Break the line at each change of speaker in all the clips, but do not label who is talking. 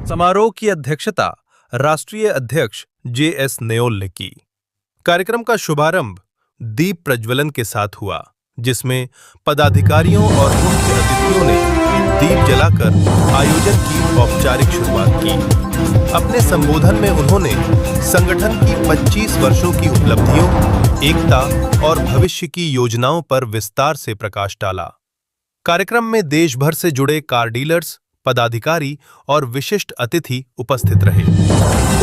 समारोह की अध्यक्षता राष्ट्रीय अध्यक्ष जे.एस. नयोल ने की। कार्यक्रम का शुभारंभ दीप प्रज्वलन के साथ हुआ, जिसमें पदाधिकारियों और मुख्य अतिथियों ने दीप जलाकर आयोजन की औपचारिक शुरुआत की। अपने संबोधन में उन्होंने संगठन की 25 वर्षों की उपलब्धियों, एकता और भविष्य की योजनाओं पर विस्तार से प्रकाश डाला। कार्यक्रम में देश भर से जुड़े कार डीलर्स, पदाधिकारी और विशिष्ट अतिथि उपस्थित रहे।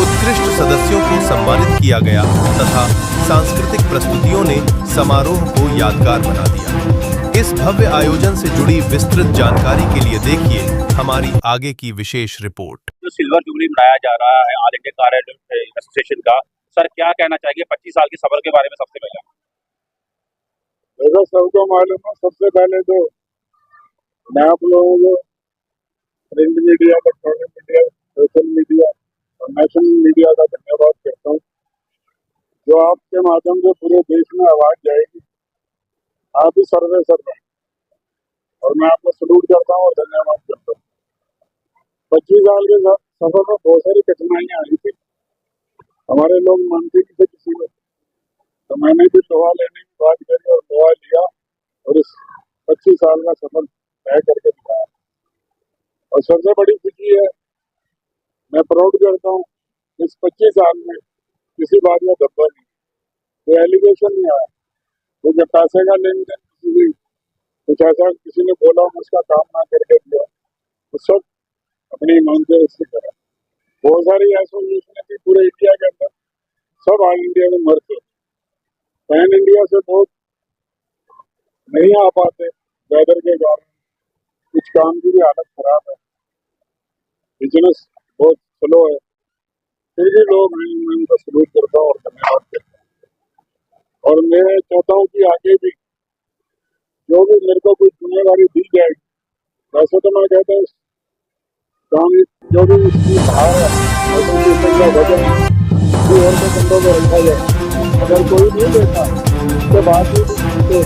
उत्कृष्ट सदस्यों को सम्मानित किया गया तथा सांस्कृतिक प्रस्तुतियों ने समारोह को यादगार बना दिया। इस भव्य आयोजन से जुड़ी विस्तृत जानकारी के लिए देखिए हमारी आगे की विशेष रिपोर्ट।
जो सिल्वर जुबली मनाया जा रहा है ऑल इंडिया कार एसोसिएशन का, सर क्या कहना चाहिए 25 साल की सफर के बारे में? सबसे पहले
मेरा सबको मालूम है, सबसे पहले तो मैं आप लोगों को print media, electronic media, social media और नेशनल मीडिया का धन्यवाद करता हूँ, जो आपके माध्यम से पूरे देश में आवाज जाएगी। आप ही सर्वे हैं और मैं आपको सलूट करता हूँ और धन्यवाद करता हूँ। 25 साल के सफर में बहुत सारी कठिनाइयाँ आई थी। हमारे लोग मानते नहीं थे किसी को, तो मैंने भी दुआ लेने की बात करी और दुआ लिया और इस 25 साल का सफर तय करके दिखाया। और सबसे बड़ी खुशी है, मैं प्राउड करता हूँ, इस 25 साल में किसी बात का धब्बा नहीं, कोई एलिगेशन नहीं आया, कोई पैसे का लेन देन किसी भी कुछ ऐसा किसी ने बोला उसका काम ना करके दिया, तो सब अपनी ईमानदारी से करा। बहुत सारी एसोसिएशन थी पूरे इंडिया के अंदर, सब ऑल इंडिया में मरते, पैन इंडिया से बहुत नहीं आ पाते वेदर के कारण, कुछ काम की भी हालत खराब है, बिजनेस बहुत स्लो है, फिर भी लोग मैं उनका सलूट करता हूँ और धन्यवाद करता हूँ। और मैं चाहता हूँ कि आगे भी जो भी मेरे को कोई जिम्मेदारी दी जाएगी, वैसे तो मैं कहता हूँ काम जो भी इसकी भार है एसोसिएशन का वजन किसी और के कंधों पर रखा जाए। अगर कोई नहीं देता उसके बाद भी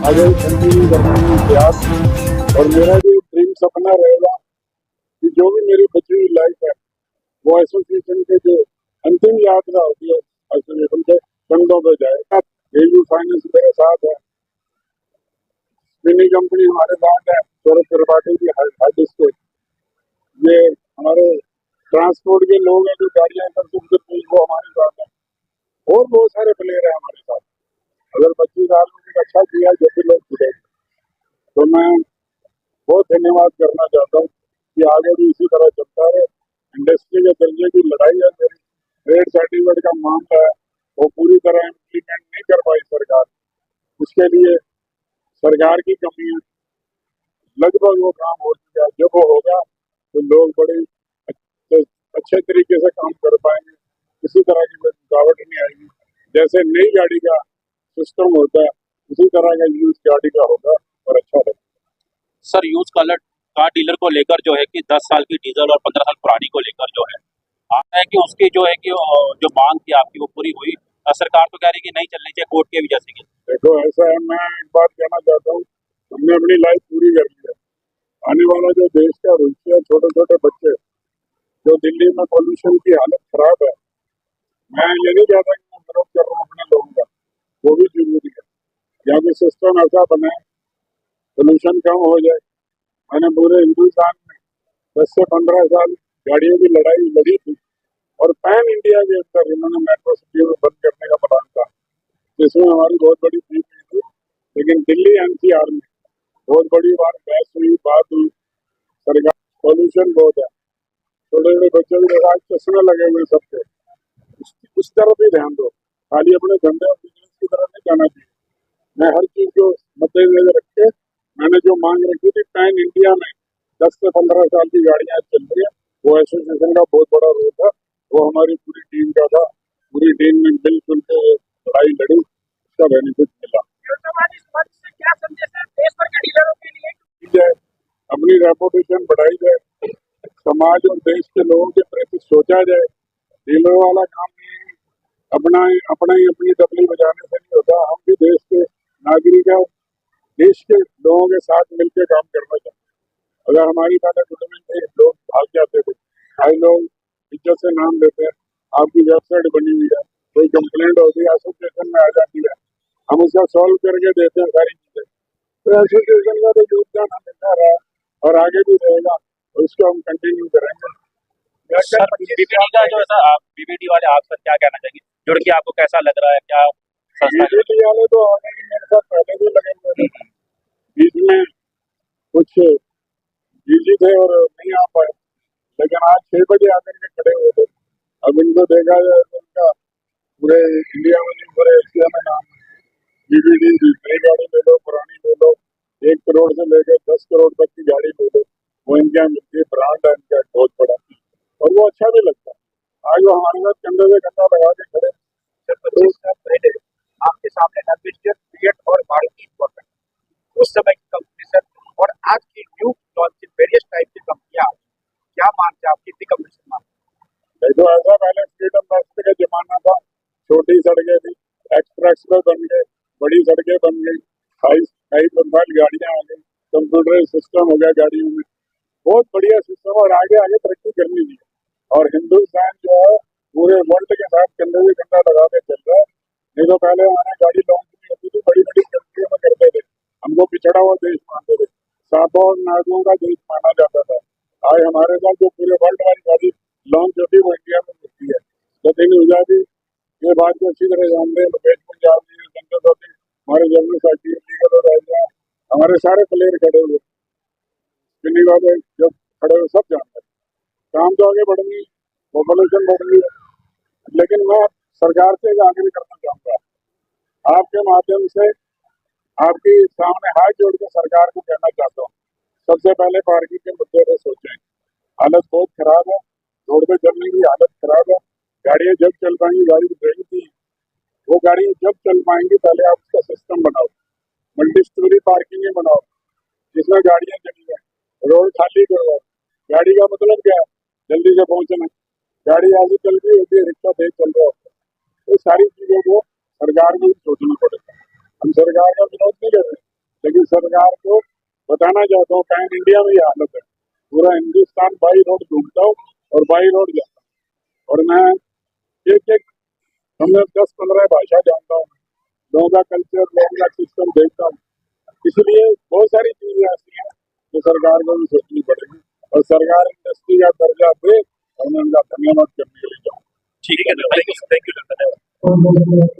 आगे कंटिन्यू करने की प्रयास। और मेरा भी ड्रीम सपना रहेगा कि जो भी मेरी बची हुई लाइफ है वो एसोसिएशन के जो अंतिम यात्रा होती है एसोसिएशन के कंधों पर जाए। एयू फाइनेंस मेरे साथ है, मिनी कंपनी हमारे साथ है, सौरभ त्रिपाठी की हार्ड स्टेट, ये हमारे ट्रांसपोर्ट के लोग हैं जो गाड़ियाँ वो हमारे साथ हैं, और बहुत सारे प्लेयर हैं हमारे साथ। अगर 25 साल में कुछ अच्छा किया जो भी लोग जुड़े, तो मैं बहुत धन्यवाद करना चाहता हूँ कि आगे भी इसी तरह चलता है। इंडस्ट्री के दर्जे की लड़ाई है, मेरी ट्रेड सर्टिफिकेट का मामला है, वो पूरी तरह इम्प्लीमेंट नहीं कर पाई सरकार, उसके लिए सरकार की कमी है। लगभग वो काम हो चुका है, जब वो होगा तो लोग बड़े अच्छे तरीके से काम कर पाएंगे, किसी तरह की कोई रुकावट नहीं आएगी। जैसे नई गाड़ी का सिस्टम होता है उसी तरह का यूज गाड़ी का होगा और अच्छा रहेगा।
सर यूज कार डीलर को लेकर जो है कि 10 साल की डीजल और 15 साल पुरानी को लेकर जो है आता है कि उसकी जो है कि जो मांग थी आपकी वो पूरी हुई। सरकार तो कह रही कि नहीं चलनी चाहिए कोर्ट के वजह से।
देखो ऐसा है, मैं एक बात कहना चाहता हूँ, हमने अपनी लाइफ पूरी कर ली है। आने वाला जो देश का भविष्य है, छोटे छोटे बच्चे जो दिल्ली में पोल्यूशन की हालत खराब है, मैं ये नहीं चाहता कि मैं विरोध कर रहा हूँ अपने लोगों का, वो भी जरूरी है। यहाँ भी सिस्टम ऐसा बनाए पोल्यूशन कम हो जाए। मैंने पूरे हिंदुस्तान में 10 से 15 साल गाड़ियों की लड़ाई लड़ी थी, और पैन इंडिया के अंदर इन्होंने मेट्रो सिटी में बंद करने का प्लान था, जिसमें हमारी बहुत बड़ी जीत हुई थी। लेकिन दिल्ली एनसीआर में बहुत बड़ी बहस हुई, बात हुई, सरकार पॉल्यूशन बहुत है, छोटे छोटे बच्चों के आज चश्मे लगे हुए सबके, उस तरफ भी ध्यान दो, खाली अपने धंधे और बिजनेस की तरफ नहीं जाना चाहिए। मैं हर चीज को मद्देनजर रख के मैंने जो मांग रखी थी, पैन इंडिया में 10 से 15 साल की गाड़ियां चल रही है, वो एसोसिएशन का बहुत बड़ा रोल था, वो हमारी पूरी टीम का था। पूरी टीम ने मिलजुल के लड़ाई लड़ी, उसका बेनिफिट मिला।
क्या संदेश है देश भर के डीलरों के
लिए? अपनी रेपुटेशन बढ़ाई जाए, समाज और देश के लोगों के प्रति सोचा जाए। डीलर वाला काम नहीं, अपना ही अपनी तबली बजाने से नहीं होता। हम भी देश के नागरिक है, देश के लोगों के साथ मिलकर काम करना चाहिए। अगर हमारी पहले गवर्नमेंट थे, लोग भाग जाते थे, इज्जत से नाम लेते हैं। आपकी वेबसाइट बनी हुई है, कोई कंप्लेंट होती है एसोसिएशन में आ जाती है, हम उसका सॉल्व करके देते हैं सारी चीजें। तो एसोसिएशन का तो योगदान हमेशा रहा और आगे भी रहेगा, और इसको हम कंटिन्यू करेंगे।
सर बीबीडी का जो है सर, आप बीबीडी वाले आप सर क्या कहना चाहेंगे, जुड़ के आपको कैसा लग रहा है, क्या संस्था
बीजेपी वाले तो आने की मेरे साथ पहले भी लगे हुए थे, बीच में कुछ बिजी थे और नहीं आ पाए, लेकिन आज 6 बजे आकर के खड़े हुए थे। अब इनको देखा जाए तो उनका पूरे इंडिया में नहीं, पूरे एशिया में नाम है। बीबीडी नई गाड़ी ले लो, पुरानी ले लो, 1 करोड़ से लेकर 10 करोड़ तक की गाड़ी ले लो, वो इनके यहाँ मिलती है, ब्रांड है इनका बहुत बड़ा, और वो अच्छा भी लगता है। आज वो हमारे साथ कंधे से कंधा लगा के खड़े।
तो पहले आपके सामने नर्विस्टर क्रिएट और मारुति इम्पोर्टेंट उस समय की कंपनी सर, और आज की न्यू लॉन्च वेरियस टाइप की कंपनियां, क्या मानते हैं आप, कितनी कंपनी मानते
देखो ऐसा पहले फ्रीडम रास्ते का जमाना था, छोटी सड़कें थी, एक्सप्रेस वे बन गए, बड़ी सड़कें बन गई, हाई प्रोफाइल गाड़ियां आ गई, कंप्यूटर सिस्टम हो गया गाड़ियों में, बहुत बढ़िया सिस्टम, और आगे आगे तरक्की करनी भी है। और हिंदुस्तान जो है पूरे वर्ल्ड के साथ कंधे से कंधा लगा के चल रहा है। नहीं तो पहले हमारे गाड़ी लॉन्च नहीं होती थी, बड़ी बड़ी कंट्रियों में करते थे, हमको पिछड़ा हुआ देश मानते थे, सांपों और नागों का देश माना जाता था। आज हमारे साथ जो पूरे वर्ल्ड वाली गाड़ी लॉन्च होती है वो इंडिया में होती है। जतिन ऊर्जा भी ये बात को अच्छी तरह जानते हैं, लोकेश पंजाब जी, संजय चौधरी, हमारे जनरल सेक्रेटरी लीगल और राजा, हमारे सारे प्लेयर खड़े हुए, स्पिनिंग वाले जो खड़े हुए सब जानते हैं। काम तो आगे बढ़नी, पॉपुलेशन बढ़ रही है, लेकिन मैं सरकार से एक आग्रह करना चाहूँगा, आपके माध्यम से आपकी सामने हाथ जोड़ के सरकार को कहना चाहता हूँ, सबसे पहले पार्किंग के मुद्दे पर सोचें। हालत बहुत खराब है, रोड पे चलने की हालत खराब है, गाड़ियाँ जब चल पाएंगी, गाड़ी रही थी वो गाड़ी जब चल पाएंगी, पहले आप उसका सिस्टम बनाओ, मल्टी स्टोरी पार्किंग बनाओ जिसमें गाड़ियाँ चली जाए, रोड खाली करवाओ। गाड़ी का मतलब क्या है, जल्दी से पहुंचना, गाड़ी आगे चल रही होती है, रिक्शा तेज चल रहा होता है, तो सारी चीजों को सरकार को भी सोचना पड़ेगा। हम सरकार का विरोध नहीं कर रहे, लेकिन सरकार को बताना चाहता हूँ, पैन इंडिया में ये हालत है, पूरा हिंदुस्तान बाई रोड घूमता हूँ और बाई रोड जाता हूँ, और मैं एक हमने 10-15 भाषा जानता हूँ, लोगों का कल्चर, लोगों का सिस्टम देखता हूँ, इसलिए बहुत सारी चीजें ऐसी हैं जो सरकार को भी सोचनी पड़ेगी, और सरकार इंडस्ट्री का दर्जा दे, और मैं उनका धन्यवाद करने के लिए चाहूँ।
ठीक है, थैंक यू, धन्यवाद।